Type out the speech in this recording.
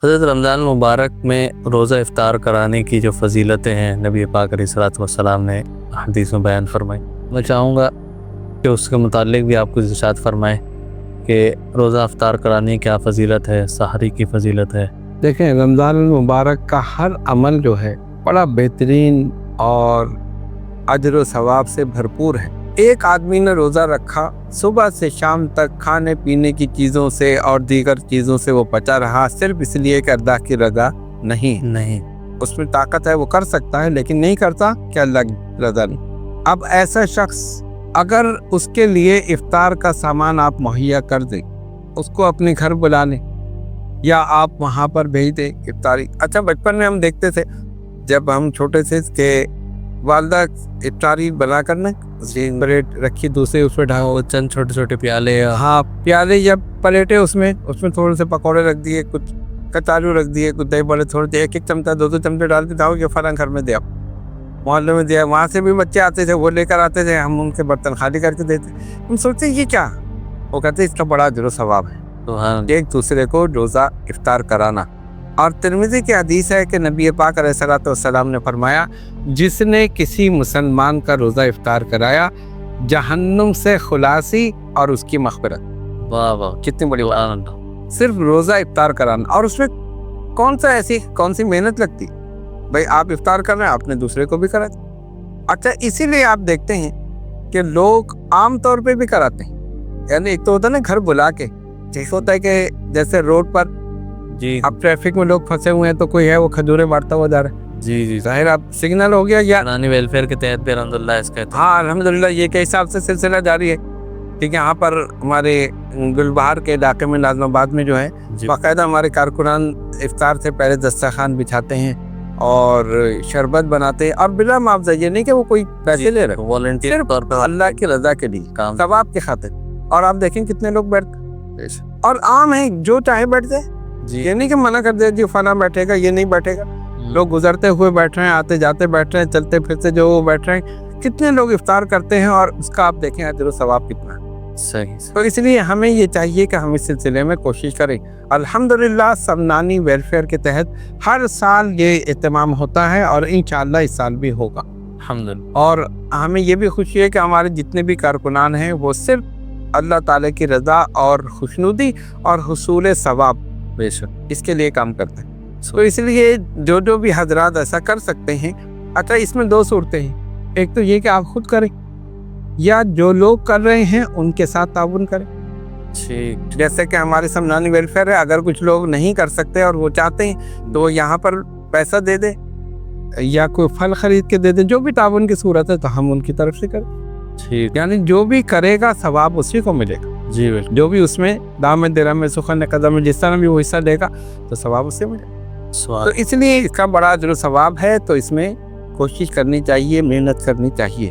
حضرت رمضان المبارک میں روزہ افطار کرانے کی جو فضیلتیں ہیں نبی پاک علیہ الصلوۃ والسلام نے حدیث میں بیان فرمائی، میں چاہوں گا کہ اس کے متعلق بھی آپ کو ارشاد فرمائیں کہ روزہ افطار کرانے کی کیا فضیلت ہے، سحری کی فضیلت ہے۔ دیکھیں، رمضان المبارک کا ہر عمل جو ہے بڑا بہترین اور اجر و ثواب سے بھرپور ہے۔ ایک آدمی نے روزہ رکھا، صبح سے شام تک کھانے پینے کی چیزوں سے اور دیگر چیزوں سے وہ بچا رہا، صرف اس لیے کہ اللہ کی رضا نہیں، اس میں طاقت ہے، وہ کر سکتا ہے لیکن نہیں کرتا کہ اللہ کی رضا نہیں۔ اب ایسا شخص اگر اس کے لیے افطار کا سامان آپ مہیا کر دیں، اس کو اپنے گھر بلا لیں یا آپ وہاں پر بھیج دیں افطاری۔ اچھا، بچپن میں ہم دیکھتے تھے جب ہم چھوٹے تھے کہ والدہ افطاری بنا کر نا پلیٹ رکھی، دوسرے اس پہ ڈھاکو، چند چھوٹے چھوٹے پیالے، پیالے یا پلیٹیں، اس میں تھوڑے سے پکوڑے رکھ دیے، کچھ کچالو رکھ دیے، کچھ دہی بڑے تھوڑے سے، ایک چمچہ دو چمچے ڈال کے جاؤ کہ فلاں گھر میں دیا، محلے میں دیا۔ وہاں سے بھی بچے آتے تھے، وہ لے کر آتے تھے، ہم ان کے برتن خالی کر کے دیتے۔ ہم سوچتے یہ کیا؟ وہ کہتے اس کا بڑا اجر و ثواب ہے، ایک دوسرے کو روزہ افطار کرانا۔ اور ترمذی کی حدیث ہے کہ نبی پاک علیہ الصلوۃ والسلام نے فرمایا، جس نے کسی مسلمان کا روزہ افطار کرایا، جہنم سے خلاصی اور اس کی مغفرت۔ واہ واہ، کتنی بڑی بات! صرف روزہ افطار کرانا، اور اس میں کون سی محنت لگتی؟ بھائی آپ افطار کر رہے ہیں، آپ نے دوسرے کو بھی کرا دیا۔ اچھا، اسی لیے آپ دیکھتے ہیں کہ لوگ عام طور پہ بھی کراتے ہیں، یعنی ایک تو ہوتا ہے نا گھر بلا کے، ایک ہوتا ہے کہ جیسے روڈ پر اب ٹریفک میں لوگ پھنسے ہوئے ہیں تو کوئی ہے وہ کھجوریں بانٹتا ہوا جا رہا ہے، جی ظاہر آپ سگنل ہو گیا یا ویلفیئر کے تحت بھی الحمدللہ اس کا ہاں الحمدللہ یہ کے حساب سے سلسلہ جاری ہے۔ ٹھیک ہے، یہاں پر ہمارے گلبہار کے علاقے میں ناظم آباد میں جو ہے باقاعدہ ہمارے کارکنان افطار سے پہلے دسترخوان بچھاتے ہیں اور شربت بناتے ہیں، اور بلا معاوضہ، یہ نہیں کہ وہ کوئی پیسے لے رہے، والنٹیئر طور پر اللہ کی رضا کے لیے، ثواب کی خاطر۔ اور آپ دیکھیں کتنے لوگ بیٹھتے، اور عام ہے جو چاہے بیٹھ جائے، یہ نہیں کہ منع کر دے جی فلاں بیٹھے گا، یہ نہیں بیٹھے گا۔ لوگ گزرتے ہوئے بیٹھ رہے ہیں، آتے جاتے بیٹھ رہے ہیں، چلتے پھرتے جو وہ بیٹھ رہے ہیں، کتنے لوگ افطار کرتے ہیں، اور اس کا آپ دیکھیں اجر و ثواب کتنا ہے۔ صحیح۔ تو اس لیے ہمیں یہ چاہیے کہ ہم اس سلسلے میں کوشش کریں۔ الحمدللہ سمنانی ویلفیئر کے تحت ہر سال یہ اہتمام ہوتا ہے، اور انشاءاللہ اس سال بھی ہوگا الحمدللہ۔ اور ہمیں یہ بھی خوشی ہے کہ ہمارے جتنے بھی کارکنان ہیں وہ صرف اللہ تعالیٰ کی رضا اور خوشنودی اور حصول ثواب بے شک اس کے لیے کام کرتے ہیں۔ تو اس لیے جو بھی حضرات ایسا کر سکتے ہیں۔ اچھا، اس میں دو صورتیں ہیں، ایک تو یہ کہ آپ خود کریں، یا جو لوگ کر رہے ہیں ان کے ساتھ تعاون کریں۔ ٹھیک، جیسے کہ ہمارے سمنانی ویلفیئر ہے، اگر کچھ لوگ نہیں کر سکتے اور وہ چاہتے ہیں تو وہ یہاں پر پیسہ دے دے یا کوئی پھل خرید کے دے دے، جو بھی تعاون کی صورت ہے تو ہم ان کی طرف سے کریں۔ ٹھیک، یعنی جو بھی کرے گا ثواب اسی کو ملے گا، جی بالکل، جو بھی اس میں دام درہم میں سخن قدم میں جس طرح بھی وہ حصہ دے گا تو ثواب اسے ملے گا۔ تو اس لیے اس کا بڑا اجر و ثواب ہے، تو اس میں کوشش کرنی چاہیے، محنت کرنی چاہیے۔